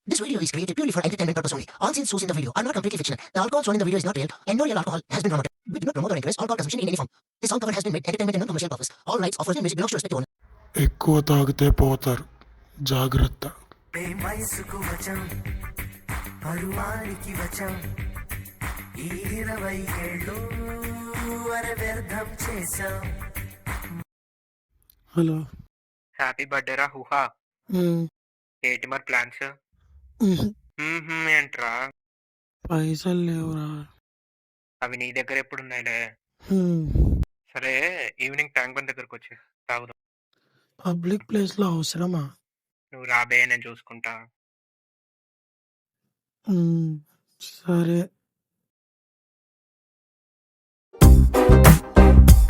This video is created purely for entertainment purpose only. All scenes shown in the video are not completely fictional. The alcohol shown in the video is not real, and no real alcohol has been promoted. We do not promote or encourage alcohol consumption in any form. This song cover has been made entertainment and non-commercial purpose. All rights of original music belongs to respective owners. ఎక్కువ తాగితే పోతారు, జాగ్రత్త. వయసుకు వచం పరువానికి వచం ఈ 20 ఏళ్ళు వ్యర్థం చేశాం. Hello, happy birthday రా హుహా. ఏంటి మరి ప్లాన్స్? ఏంట్రా? పైసలు లేవురా. అవి నీ దగ్గర ఎప్పుడు ఉన్నాయిలే. సరే, ఈవినింగ్ ట్యాంక్ బండ్ దగ్గరకు వచ్చి తాగుదాం. పబ్లిక్ ప్లేస్ లో అవసరమా? నువ్వు రాబే, నేను చూసుకుంటా. సరే.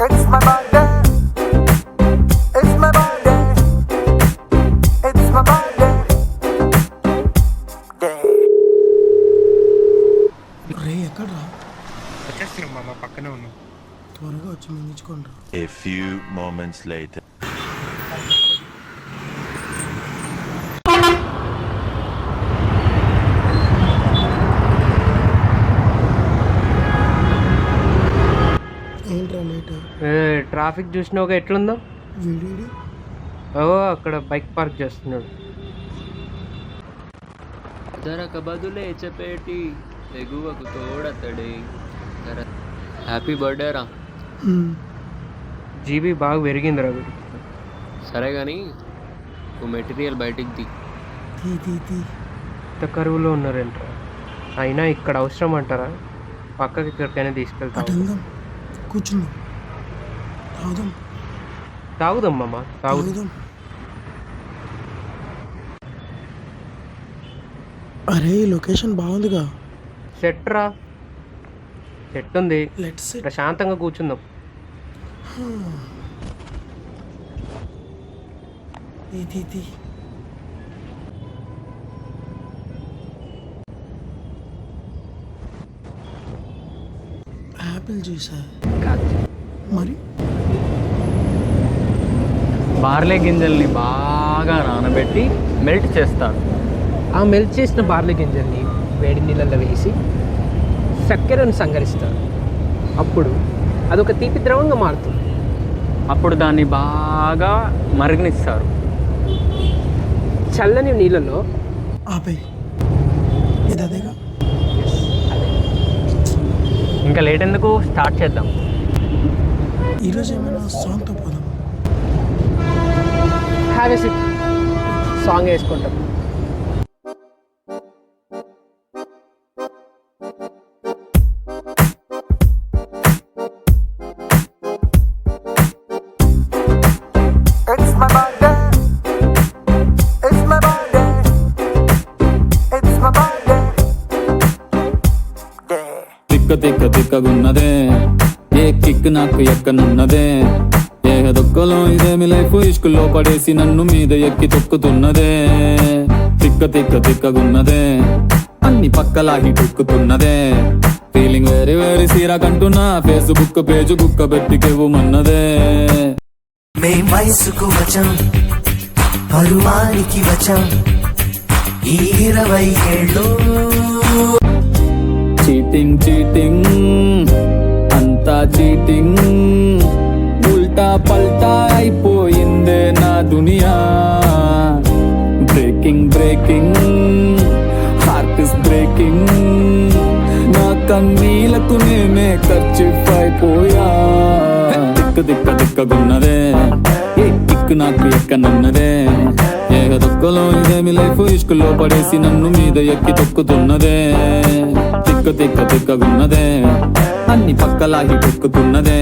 It's my birthday. It's my birthday. It's my birthday. రే, ఎక్కడ్రా? వచ్చేస్తున్నాం మామ, పక్కనే ఉన్నాం. త్వరగా వచ్చి ముగించుకోండి. A few moments later. ఏంట్రా లేట్? ట్రాఫిక్ చూసినావు ఎట్లుందో. వీడి ఓ అక్కడ బైక్ పార్క్ చేస్తున్నాడు. ధరకు బదులే చెప్పేటి ఎగువకు తోడతడే. హ్యాపీ బర్త్డే రా. జీబీ బాగా పెరిగింది రా. సరే కానీ ఓ మెటీరియల్ బయటికి ఇంత కరువులో ఉన్నారేంట్రా? అయినా ఇక్కడ అవసరం అంటారా? పక్కకి ఎక్కడికైనా తీసుకెళ్తాం. కూర్చుందాం, తాగుదాం. తాగుదాం మామ, తాగుదాం. అరే, ఈ లొకేషన్ బాగుందిగా. సెట్ రా, సెట్ ఉంది. Let's SIT. ప్రశాంతంగా కూర్చుందాం. యాపిల్ జ్యూసా? మరి బార్లే గింజల్ని బాగా నానబెట్టి మెల్ట్ చేస్తారు. ఆ మెల్ట్ చేసిన బార్లీ గింజల్ని వేడి నీళ్ళల్లో వేసి చక్కెరను సంగరిస్తారు. అప్పుడు అదొక తీపి ద్రవంగా మారుతుంది. అప్పుడు దాన్ని బాగా మరిగనిస్తారు. చల్లని నీళ్ళలో ఆపే. ఇది అదేగా. ఇంకా లేట్ ఎందుకు, స్టార్ట్ చేద్దాం. ఈరోజు ఏమైనా సాంగ్తో పోదాం. హ్యావ్ ఎ సిట్, సాంగ్ వేసుకుంటాం. It's my birthday. It's my birthday. It's my birthday. తిక్కగున్నదే, ఏ కిక్ నాకు ఎక్కనున్నదే. ఏ దొక్కలో ఇదేమి లైఫ్, ఇష్కుల్లో పడేసి నన్ను మీద ఎక్కి తొక్కుతున్నదే. తిక్కగున్నదే, అన్ని పక్కలాగి తొక్కుతున్నదే. ఫీలింగ్ వెరీ వెరీ సీరా కంటున్నా, ఫేస్బుక్ పేజ్ కుక్క పెట్టికెవ్వమన్నదే. మేం వయసుకు వచ్చాం పరువానికి వచ్చాం ఈ 20 ఏళ్ళు. చీటింగ్ అంతా చీటింగ్, ఉల్టా పల్టా అయిపోయిందే నా దునియా. బ్రేకింగ్ హార్ట్ ఇస్ బ్రేకింగ్, నా కన్నీలకు నేనే ఖర్చిఫ్ అయిపోయా. దిక్కగున్నదే, ఏ కిక్ నాకు ఎక్కనున్నదే. ఏ దొక్కలో ఇదేమి లైఫ్, ఇష్కుల్లో పడేసి నన్ను మీద ఎక్కి తొక్కుతున్నదే. తిక్కగున్నదే, అన్ని పక్కలాగి తొక్కుతున్నదే.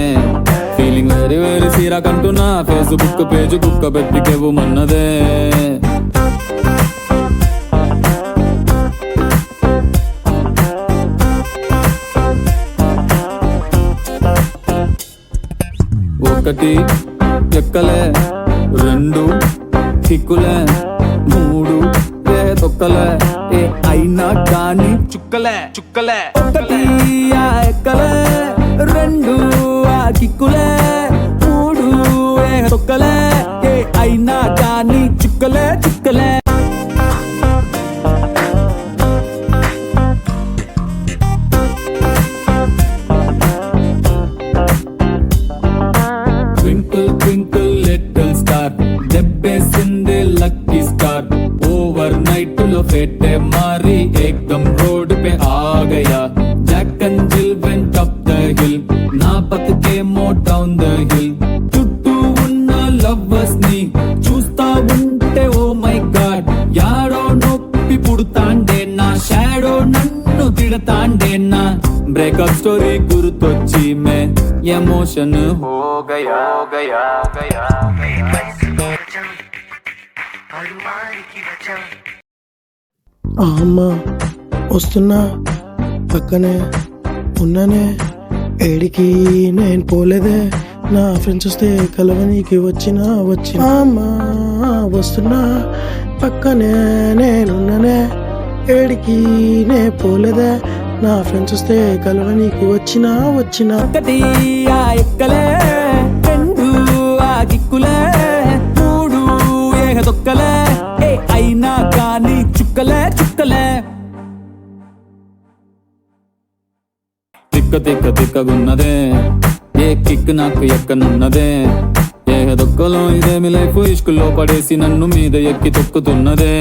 ఫీలింగ్ వెరీ వెరీ సీరా కంటున్నా, ఫేస్బుక్ పేజ్ కుక్క పెట్టికెవ్వమన్నదే. ఒకటి ఎక్కలే, 2 కిక్కులే, 3 తొక్కలే. ఏ అయినా కానీ చుక్కలే. ఒకటి ఎక్కలే, 2 కిక్కులే, 3 తొక్కలే. ఏ అయినా కానీ చుక్కలే. की स्टार ओवरनाइट लो फेटे मारी एकदम रोड पे आ गया Jack and Jill went up the hill ना బతుకే more down the hill చుట్టూ ఉన్న లవ్వర్స్ ని చూస్తా ఉంటే ఓ మై గాడ్ యాడో నొప్పి పుడతాండే నా షాడో నన్ను తిడతాండే నా బ్రేకప్ స్టోరీ గుర్తొచ్చి మే ఎమోషన్ హో గయా గయా గయా అమ్మ వస్తున్నా పక్కనే ఉన్నానే ఏడికి నేను పోలేదే నా ఫ్రెండ్స్ వస్తే కలవనీకి వచ్చినా అమ్మా వస్తున్నా పక్కనే నేనున్నానే ఏడికి నే పోలేదే నా ఫ్రెండ్స్ వస్తే కలవనీకి వచ్చినా ఒకటి ఆ ఎక్కలే రెండు ఆ గిక్కులే మూడు ఏహ దొక్కలే ఏ అయినా కానీ చుక్కలే తిక్కగున్నదే ఏ కిక్ నాకు ఎక్కనున్నదే ఏహ దొక్కలో ఇదేమి లైఫ్ ఇష్కుల్లో పడేసి నన్ను మీద ఎక్కి తొక్కుతున్నదే